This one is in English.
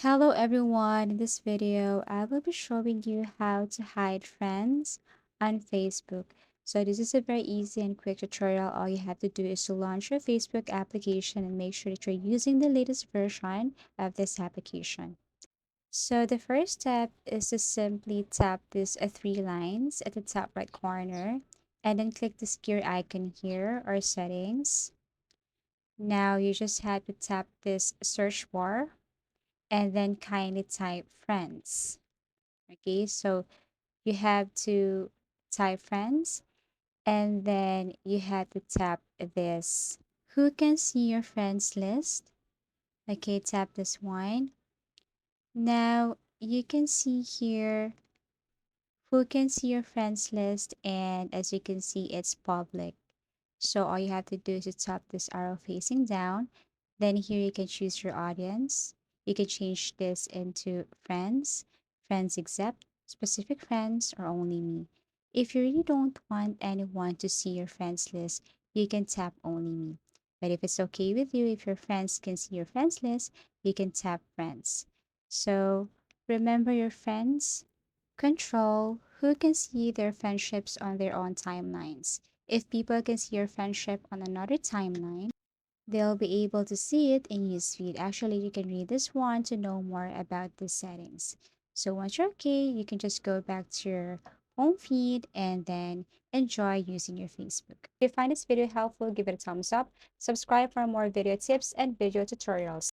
Hello everyone, in this video I will be showing you how to hide friends on Facebook. So this is a very easy and quick tutorial. All you have to do is to launch your Facebook application and make sure that you're using the latest version of this application. So the first step is to simply tap these three lines at the top right corner and then click this gear icon here or settings. Now you just have to tap this search bar and then kindly type friends. Okay, so you have to type friends and then you have to tap this. Who can see your friends list? Okay, tap this one. Now you can see here who can see your friends list, and as you can see, it's public. So all you have to do is to tap this arrow facing down. Then here you can choose your audience. You can change this into friends, friends except, specific friends, or only me. If you really don't want anyone to see your friends list, you can tap only me. But if it's okay with you, if your friends can see your friends list, you can tap friends. So remember your friends control who can see their friendships on their own timelines. If people can see your friendship on another timeline, they'll be able to see it in newsfeed. Actually, you can read this one to know more about the settings. So once you're okay, you can just go back to your home feed and then enjoy using your Facebook. If you find this video helpful, give it a thumbs up, subscribe for more video tips and video tutorials.